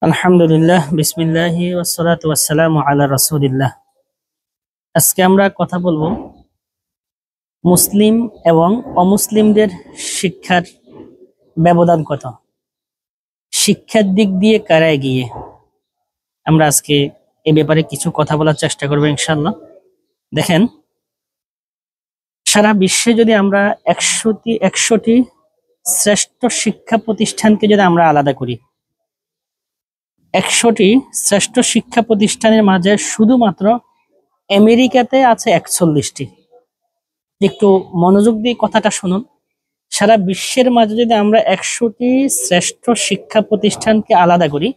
আলহামদুলিল্লাহ বিসমিল্লাহি ওয়াসসালাতু ওয়াসসালামু আলা রাসূলিল্লাহ। আজকে আমরা কথা বলবো মুসলিম এবং অমুসলিমদের শিক্ষার ব্যবধান কত, শিক্ষার দিক দিয়ে কারা এগিয়ে। আমরা আজকে এই ব্যাপারে কিছু কথা বলার চেষ্টা করবো ইনশাআল্লাহ। দেখেন, সারা বিশ্বে যদি আমরা একশোটি শ্রেষ্ঠ শিক্ষা প্রতিষ্ঠানকে যদি আমরা আলাদা করি, 100টি শ্রেষ্ঠ শিক্ষা প্রতিষ্ঠানের মাঝে শুধুমাত্র আমেরিকাতে আছে 41টি। একটু মনোযোগ দিয়ে কথাটা শুনুন। সারা বিশ্বের মাঝে যদি আমরা 100টি শ্রেষ্ঠ শিক্ষা প্রতিষ্ঠানকে আলাদা করি,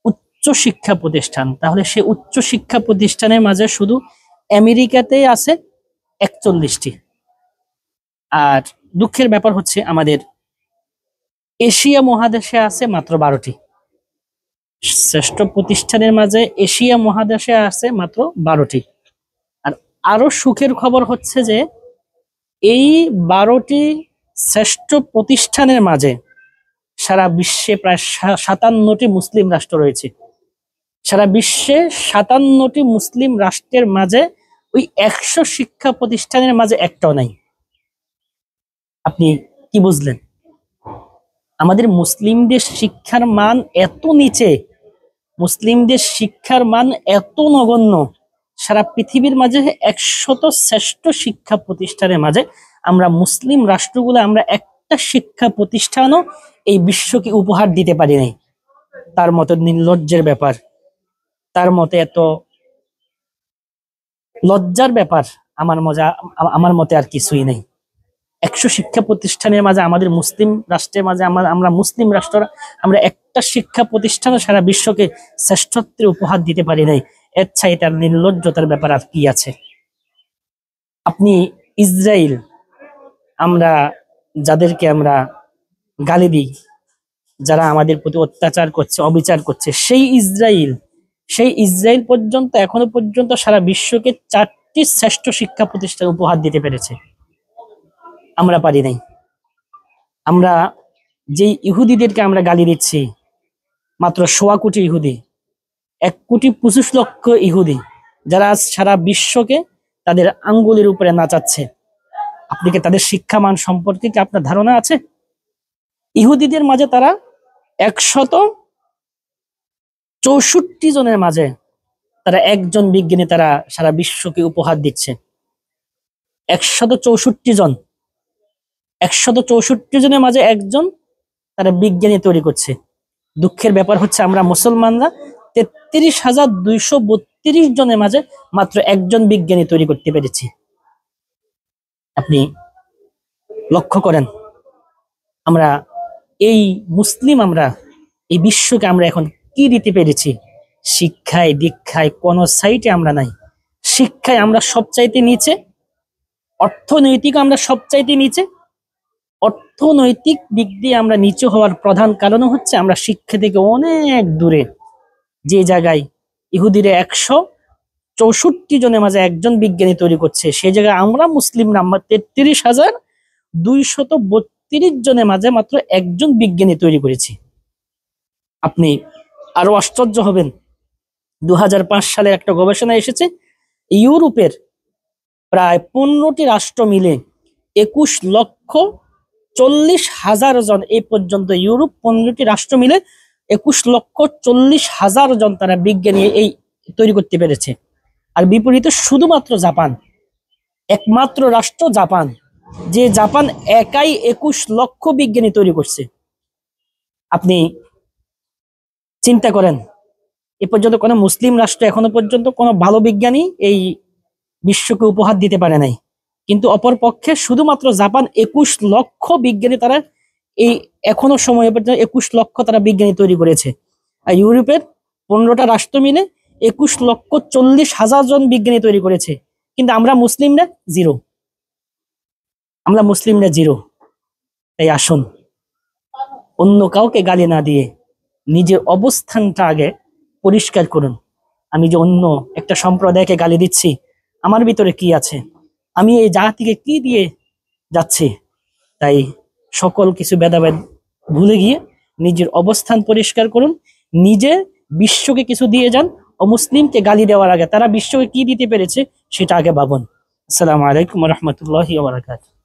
উচ্চ শিক্ষা প্রতিষ্ঠান, তাহলে সে উচ্চ শিক্ষা প্রতিষ্ঠানের মাঝে শুধু আমেরিকাতেই আছে 41টি। আর দুঃখের ব্যাপার হচ্ছে আমাদের এশিয়া মহাদেশে আছে মাত্র 12টি। শ্রেষ্ঠ প্রতিষ্ঠানের মাঝে এশিয়া মহাদেশে আছে মাত্র 12টি। আর আরো সুখের খবর হচ্ছে যে এই 12টি শ্রেষ্ঠ প্রতিষ্ঠানের মাঝে সারা বিশ্বে প্রায় 57টি মুসলিম রাষ্ট্র রয়েছে। সারা বিশ্বে 57টি মুসলিম রাষ্ট্রের মাঝে ওই 100 শিক্ষা প্রতিষ্ঠানের মাঝে একটাও নাই। আপনি কি বুঝলেন? আমাদের মুসলিমদের শিক্ষার মান এত নিচে, মুসলিমদের শিক্ষার মান এত নগণ্য, সারা পৃথিবীর মাঝে 100 শ্রেষ্ঠ শিক্ষা প্রতিষ্ঠানের মাঝে আমরা মুসলিম রাষ্ট্রগুলো আমরা একটা শিক্ষা প্রতিষ্ঠানও এই বিশ্বকে উপহার দিতে পারি নাই। তার মতো নির্লজ্জের ব্যাপার, তার মতে এত লজ্জার ব্যাপার আমার মতে আর কিছুই নেই। 100 শিক্ষা প্রতিষ্ঠানের মাঝে আমাদের মুসলিম রাষ্ট্রের মাঝে আমরা মুসলিম রাষ্ট্ররা আমরা একটা শিক্ষা প্রতিষ্ঠানও সারা বিশ্বকে শ্রেষ্ঠত্বের উপহার দিতে পারি নাই। এর চাই তার নির্লজ্জতার ব্যাপার আর কি আছে? আপনি ইসরায়েল, আমরা যাদেরকে আমরা গালি দিই, যারা আমাদের প্রতি অত্যাচার করছে, অবিচার করছে, সেই ইসরায়েল পর্যন্ত এখনো পর্যন্ত সারা বিশ্বকে 4টি শ্রেষ্ঠ শিক্ষা প্রতিষ্ঠান উপহার দিতে পেরেছে। আমরা পারি নাই। আমরা যেই ইহুদিদেরকে আমরা গালি দিচ্ছি, মাত্র 1.25 কোটি ইহুদি, 1,25,00,000 ইহুদি, যারা আজ সারা বিশ্বকে তাদের আঙ্গুলের উপরে নাচাচ্ছে। আপনি কি তাদের শিক্ষা মান সম্পর্কে কি আপনার ধারণা আছে? ইহুদিদের মাঝে তারা 164 জনের মাঝে তারা একজন বিজ্ঞানী তারা সারা বিশ্বকে উপহার দিচ্ছে। 164 জনের মাঝে একজন তারা বিজ্ঞানী তৈরি করছে। দুঃখের ব্যাপার হচ্ছে আমরা মুসলমানরা 33,232 জনের মাঝে মাত্র একজন বিজ্ঞানী তৈরি করতে পেরেছি। আপনি লক্ষ্য করেন, আমরা এই মুসলিম, আমরা এই বিশ্বকে আমরা এখন কি দিতে পেরেছি? শিক্ষায় দীক্ষায় কোন সাইটে আমরা নাই। শিক্ষায় আমরা সবচাইতে নিচে, অর্থনৈতিক আমরা সবচাইতে নিচে। অর্থনৈতিক দিক দিয়ে আমরা নিচু হওয়ার প্রধান কারণ হচ্ছে আমরা শিক্ষা থেকে অনেক দূরে। যে জায়গায় ইহুদিরা 164 জনের মাঝে একজন বিজ্ঞানী তৈরি করছে, সেই জায়গায় আমরা মুসলিম নাম্বার 33,232 জনের মাঝে মাত্র একজন বিজ্ঞানী তৈরি করেছি। আপনি আরো আশ্চর্য হবেন, 2005 সালে একটা গবেষণা এসেছে, ইউরোপের প্রায় 15টি রাষ্ট্র মিলে 21,40,000 জন, এই পর্যন্ত ইউরোপ 15টি রাষ্ট্র মিলে 21,40,000 জন তারা বিজ্ঞানী এই তৈরি করতে পেরেছে। আর বিপরীতে শুধুমাত্র জাপান, একমাত্র রাষ্ট্র জাপান, যে জাপান একাই 21 লক্ষ বিজ্ঞানী তৈরি করছে। আপনি চিন্তা করেন, এ পর্যন্ত কোনো মুসলিম রাষ্ট্র এখনো পর্যন্ত কোনো ভালো বিজ্ঞানী এই বিশ্বকে উপহার দিতে পারে নাই। কিন্তু অপর পক্ষে শুধুমাত্র জাপান 21 লক্ষ বিজ্ঞানী তারা এই এখনো সময় পর্যন্ত 21 লক্ষ তারা বিজ্ঞানী তৈরি করেছে। আর ইউরোপের 15টা রাষ্ট্র মিলে 21,40,000 জন বিজ্ঞানী তৈরি করেছে। কিন্তু আমরা মুসলিমরা জিরো, তাই আসুন, অন্য কাউকে গালি না দিয়ে নিজের অবস্থানটা আগে পরিষ্কার করুন। আমি যে অন্য একটা সম্প্রদায়কে গালি দিচ্ছি, আমার ভিতরে কি আছে, আমি এই জাতিকে কি দিয়ে যাচ্ছি? তাই সকল কিছু ভেদাভেদ ভুলে গিয়ে নিজের অবস্থান পরিষ্কার করুন। নিজে বিশ্বকে কিছু দিয়ে যান, অমুসলিমকে গালি দেওয়ার আগে তারা বিশ্বকে কি দিতে পেরেছে সেটা আগে ভাবুন। আসসালামু আলাইকুম ওয়া রাহমাতুল্লাহি ওয়া বারাকাতুহু।